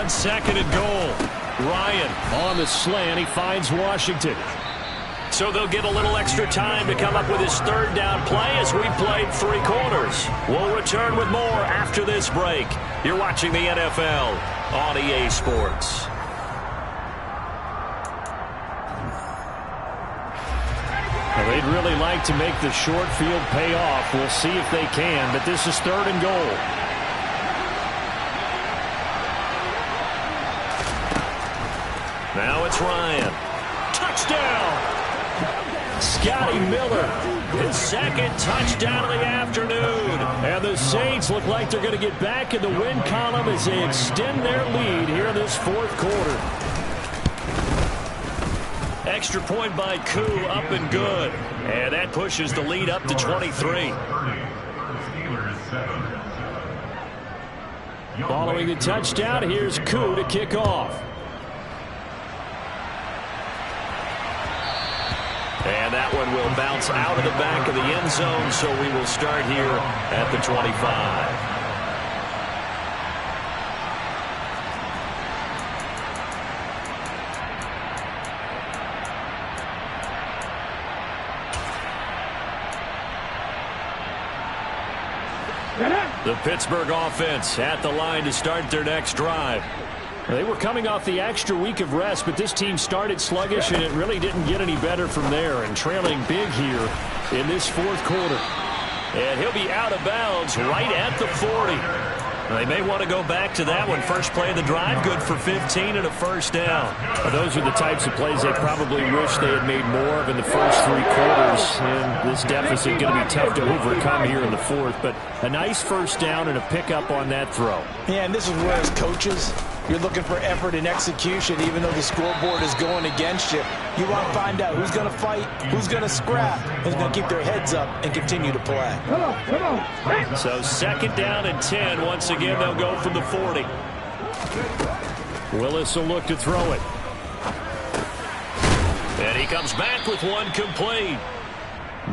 on 2nd and goal. Ryan on the slant. He finds Washington. So they'll get a little extra time to come up with his 3rd down play as we played 3 quarters. We'll return with more after this break. You're watching the NFL on EA Sports. Well, they'd really like to make the short field pay off. We'll see if they can, but this is 3rd and goal. Now it's Ryan. Touchdown! Scotty Miller, his 2nd touchdown of the afternoon. And the Saints look like they're going to get back in the win column as they extend their lead here in this 4th quarter. Extra point by Koo, up and good. And that pushes the lead up to 23. Following the touchdown, here's Koo to kick off. And that one will bounce out of the back of the end zone, so we will start here at the 25. The Pittsburgh offense at the line to start their next drive. They were coming off the extra week of rest, but this team started sluggish, and it really didn't get any better from there, and trailing big here in this 4th quarter. And he'll be out of bounds right at the 40. They may want to go back to that one. First play of the drive, good for 15 and a 1st down. Those are the types of plays they probably wish they had made more of in the first 3 quarters. And this deficit going to be tough to overcome here in the 4th. But a nice 1st down and a pickup on that throw. Yeah, and this is where as coaches, you're looking for effort and execution, even though the scoreboard is going against you. You want to find out who's going to fight, who's going to scrap, who's going to keep their heads up and continue to play. So 2nd down and 10. Once again, they'll go from the 40. Willis will look to throw it. And he comes back with one complete.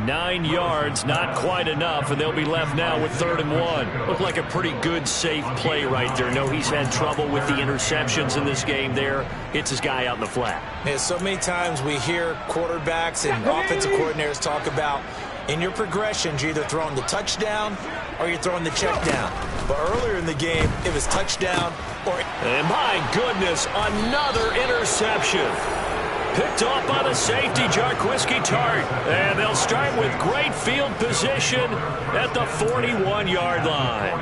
9 yards, not quite enough, and they'll be left now with 3rd and 1. Looked like a pretty good, safe play right there. No, he's had trouble with the interceptions in this game there. Hits his guy out in the flat. Yeah, so many times we hear quarterbacks and offensive coordinators talk about in your progressions, you're either throwing the touchdown or you're throwing the check down. But earlier in the game, it was touchdown or... And my goodness, another interception. Picked off by the safety, Jarquiski Tart. And they'll start with great field position at the 41-yard line.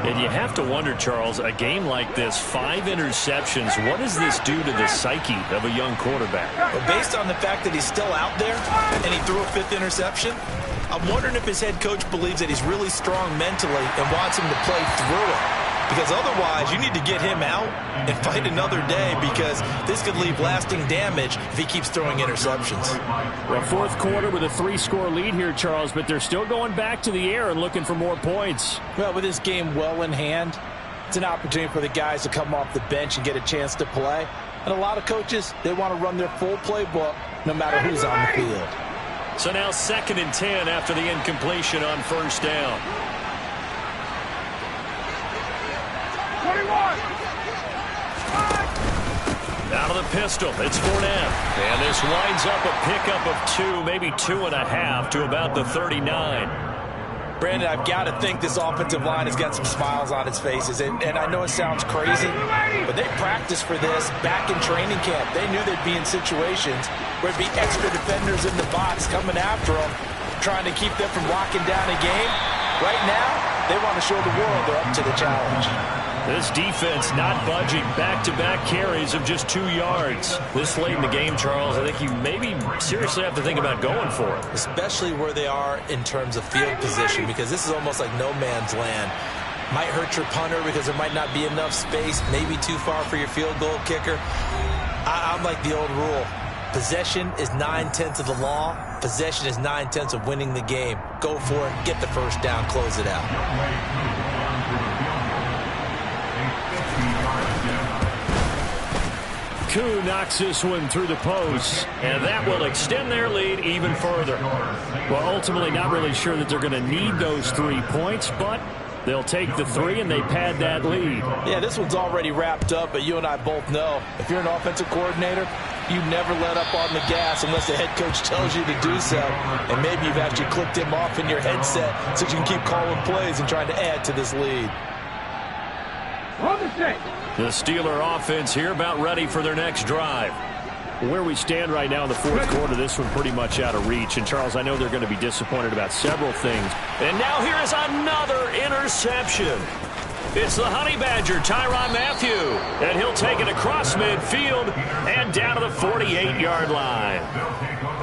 And you have to wonder, Charles, a game like this, 5 interceptions, what does this do to the psyche of a young quarterback? Well, based on the fact that he's still out there and he threw a 5th interception, I'm wondering if his head coach believes that he's really strong mentally and wants him to play through it. Because otherwise, you need to get him out and fight another day, because this could leave lasting damage if he keeps throwing interceptions. Well, 4th quarter with a 3-score lead here, Charles, but they're still going back to the air and looking for more points. Well, with this game well in hand, it's an opportunity for the guys to come off the bench and get a chance to play. And a lot of coaches, they want to run their full playbook no matter who's on the field. So now 2nd and 10 after the incompletion on 1st down. 21. Out of the pistol, it's Fournette. And this winds up a pickup of 2, maybe 2.5 to about the 39. Brandon, I've got to think this offensive line has got some smiles on its faces. And I know it sounds crazy, but they practiced for this back in training camp. They knew they'd be in situations where it'd be extra defenders in the box coming after them, trying to keep them from locking down a game. Right now, they want to show the world they're up to the challenge. This defense not budging. Back-to-back carries of just 2 yards. This late in the game, Charles, I think you maybe seriously have to think about going for it. Especially where they are in terms of field position, because this is almost like no man's land. Might hurt your punter because there might not be enough space, maybe too far for your field goal kicker. I'm like the old rule. Possession is 9/10 of the law. Possession is 9/10 of winning the game. Go for it, get the 1st down, close it out. Koo knocks this one through the post, and that will extend their lead even further. Well, ultimately not really sure that they're going to need those 3 points, but They'll take the 3, and they pad that lead. Yeah, this one's already wrapped up, but you and I both know if you're an offensive coordinator, you never let up on the gas unless the head coach tells you to do so. And maybe you've actually clicked him off in your headset so you can keep calling plays and trying to add to this lead. The Steeler offense here about ready for their next drive. Where we stand right now in the fourth quarter, this one pretty much out of reach. And, Charles, I know they're going to be disappointed about several things. And now here is another interception. It's the Honey Badger, Tyrann Mathieu. And he'll take it across midfield and down to the 48-yard line.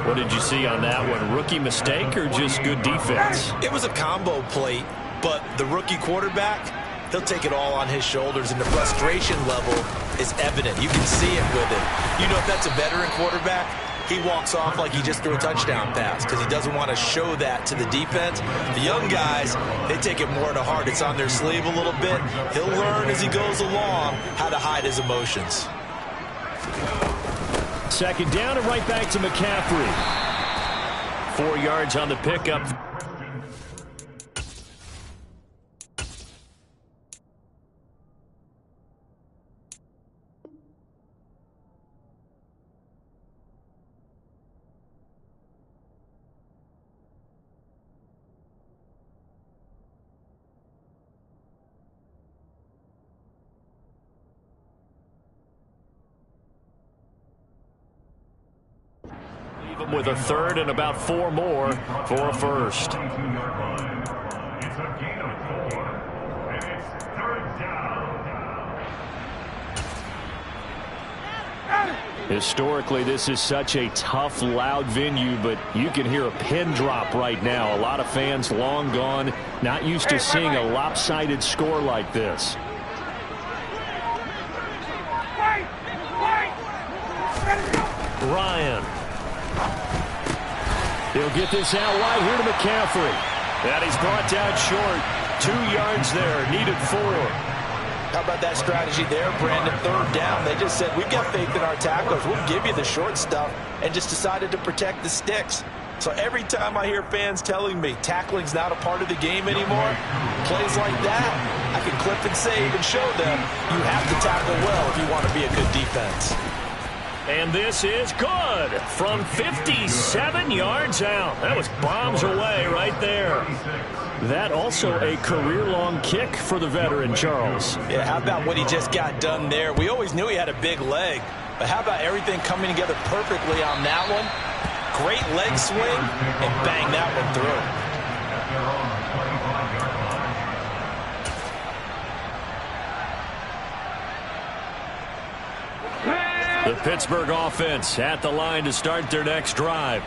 What did you see on that one? Rookie mistake or just good defense? It was a combo plate, but the rookie quarterback, he'll take it all on his shoulders, and the frustration level is evident. You can see it with him. You know, if that's a veteran quarterback, he walks off like he just threw a touchdown pass because he doesn't want to show that to the defense. The young guys, they take it more to heart. It's on their sleeve a little bit. He'll learn as he goes along how to hide his emotions. Second down and right back to McCaffrey. 4 yards on the pickup. With a third and about 4 more for a first. Historically, this is such a tough, loud venue, but you can hear a pin drop right now. A lot of fans long gone, not used to seeing a lopsided score like this. Ryan. He'll get this out wide here to McCaffrey. And he's brought down short. 2 yards there, needed 4. How about that strategy there, Brandon? Third down. They just said, we've got faith in our tacklers. We'll give you the short stuff, and just decided to protect the sticks. So every time I hear fans telling me tackling's not a part of the game anymore, plays like that, I can clip and save and show them you have to tackle well if you want to be a good defense. And this is good from 57 yards out. That was bombs away right there. That also a career-long kick for the veteran, Charles. Yeah, how about what he just got done there? We always knew he had a big leg, but how about everything coming together perfectly on that one? Great leg swing, and bang that one through. The Pittsburgh offense at the line to start their next drive.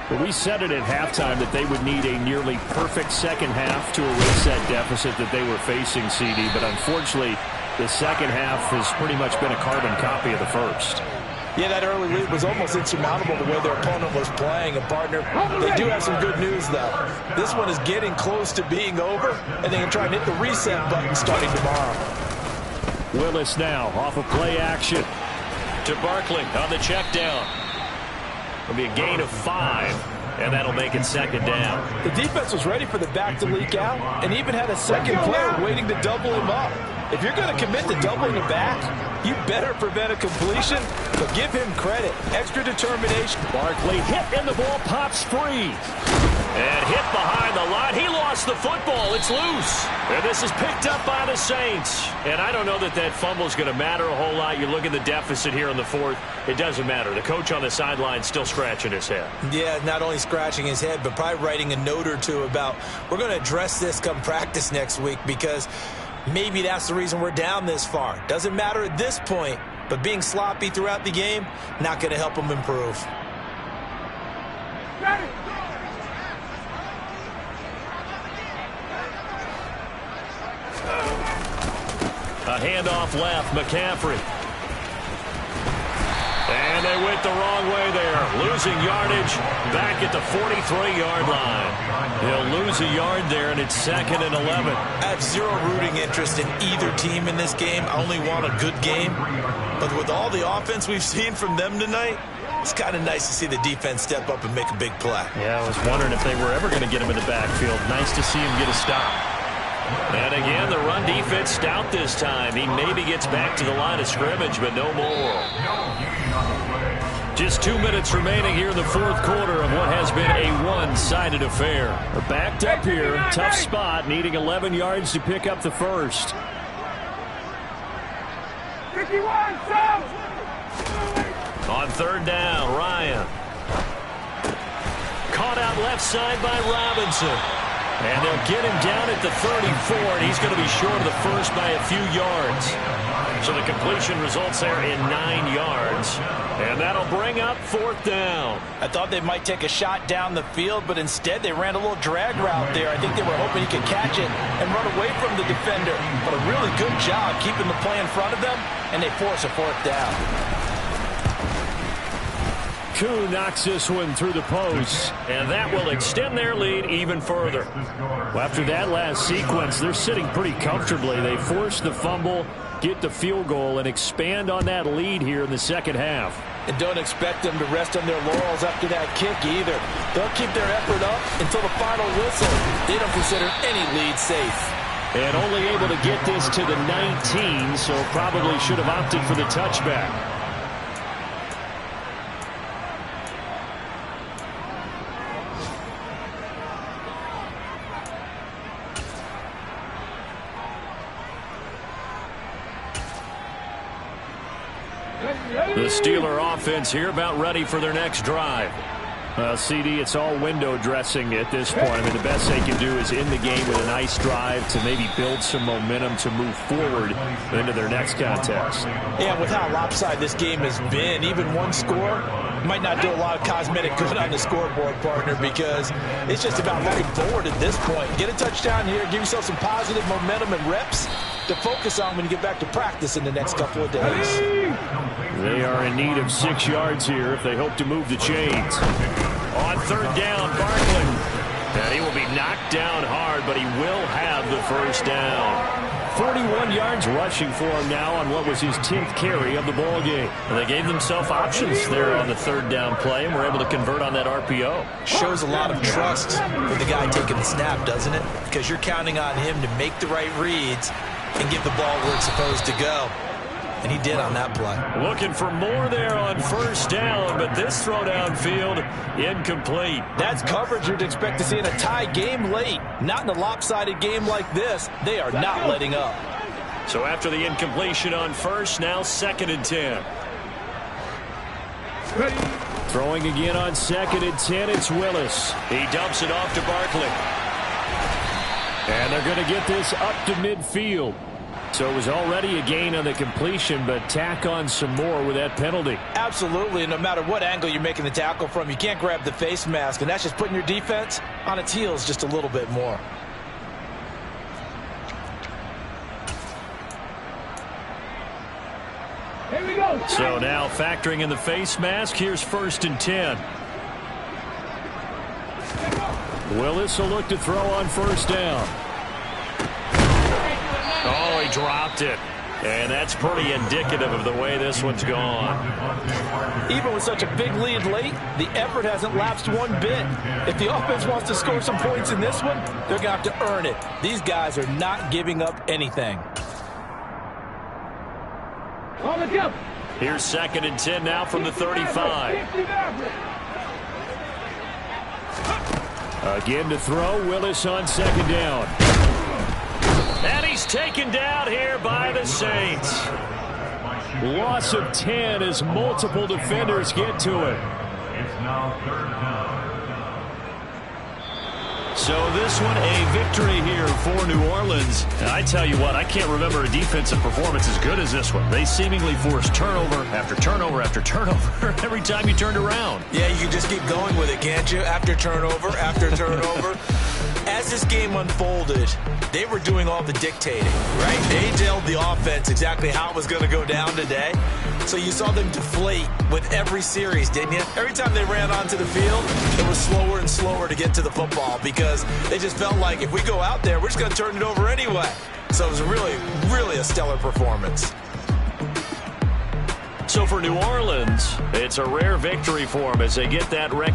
But we said it at halftime that they would need a nearly perfect second half to erase that deficit that they were facing, CD. But unfortunately, the second half has pretty much been a carbon copy of the first. Yeah, that early lead was almost insurmountable the way their opponent was playing. And, partner, they do have some good news, though. This one is getting close to being over, and they can try and hit the reset button starting tomorrow. Willis now off of play action to Barkley on the check down. It'll be a gain of 5, and that'll make it second down. The defense was ready for the back to leak out and even had a second player waiting to double him up. If you're going to commit to doubling the back, you better prevent a completion, but give him credit. Extra determination. Barkley hit, and the ball pops free. And hit behind the line. He lost the football. It's loose. And this is picked up by the Saints. And I don't know that that fumble is going to matter a whole lot. You look at the deficit here in the fourth. It doesn't matter. The coach on the sideline still scratching his head. Yeah, not only scratching his head, but probably writing a note or two about we're going to address this come practice next week because maybe that's the reason we're down this far. Doesn't matter at this point, but being sloppy throughout the game, not going to help them improve. Got it. A handoff left, McCaffrey. And they went the wrong way there. Losing yardage back at the 43-yard line. He'll lose a yard there, and it's 2nd and 11. I have zero rooting interest in either team in this game. I only want a good game. But with all the offense we've seen from them tonight, it's kind of nice to see the defense step up and make a big play. Yeah, I was wondering if they were ever going to get him in the backfield. Nice to see him get a stop. And again, the run defense stout this time. He maybe gets back to the line of scrimmage, but no more. Just 2 minutes remaining here in the fourth quarter of what has been a one-sided affair. We're backed up here. Tough spot, needing 11 yards to pick up the first. 51, Sam! On third down, Ryan. Caught out left side by Robinson. And they'll get him down at the 34, and he's going to be short of the first by a few yards. So the completion results there in 9 yards. And that'll bring up fourth down. I thought they might take a shot down the field, but instead they ran a little drag route there. I think they were hoping he could catch it and run away from the defender. But a really good job keeping the play in front of them, and they force a fourth down. Koo knocks this one through the post, and that will extend their lead even further. Well, after that last sequence, they're sitting pretty comfortably. They force the fumble, get the field goal, and expand on that lead here in the second half. And don't expect them to rest on their laurels after that kick either. They'll keep their effort up until the final whistle. They don't consider any lead safe. And only able to get this to the 19, so probably should have opted for the touchback. The Steeler offense here about ready for their next drive. CD, it's all window dressing at this point. I mean, the best they can do is end the game with a nice drive to maybe build some momentum to move forward into their next contest. Yeah, with how lopsided this game has been, even one score might not do a lot of cosmetic good on the scoreboard, partner, because it's just about moving forward at this point. Get a touchdown here, give yourself some positive momentum and reps to focus on when you get back to practice in the next couple of days. They are in need of 6 yards here if they hope to move the chains. On third down, Barkley. And he will be knocked down hard, but he will have the first down. 41 yards rushing for him now on what was his 10th carry of the ball game. And they gave themselves options there on the third down play and were able to convert on that RPO. Shows a lot of trust for the guy taking the snap, doesn't it? Because you're counting on him to make the right reads and get the ball where it's supposed to go. And he did on that play. Looking for more there on first down, but this throw downfield incomplete. That's coverage you'd expect to see in a tie game late. Not in a lopsided game like this. They are not letting up. So after the incompletion on first, now 2nd and 10. Throwing again on 2nd and 10, it's Willis. He dumps it off to Barkley. And they're going to get this up to midfield. So it was already a gain on the completion, but tack on some more with that penalty. Absolutely, and no matter what angle you're making the tackle from, you can't grab the face mask, and that's just putting your defense on its heels just a little bit more. Here we go. So now factoring in the face mask, here's 1st and 10. Willis will look to throw on first down. Oh, he dropped it. And that's pretty indicative of the way this one's gone. Even with such a big lead late, the effort hasn't lapsed one bit. If the offense wants to score some points in this one, they're going to have to earn it. These guys are not giving up anything. Here's 2nd and 10 now from the 35. Again to throw, Willis on 2nd down. And he's taken down here by the Saints. Loss of 10 as multiple defenders get to it. It's now 3rd down. So this one a victory here for New Orleans. And I tell you what, I can't remember a defensive performance as good as this one. They seemingly forced turnover after turnover after turnover every time you turned around. Yeah, you can just keep going with it, can't you? After turnover, after turnover. As this game unfolded, they were doing all the dictating, right? They told the offense exactly how it was going to go down today. So you saw them deflate with every series, didn't you? Every time they ran onto the field, it was slower and slower to get to the football because they just felt like if we go out there, we're just going to turn it over anyway. So it was really, really a stellar performance. So for New Orleans, it's a rare victory for them as they get that record.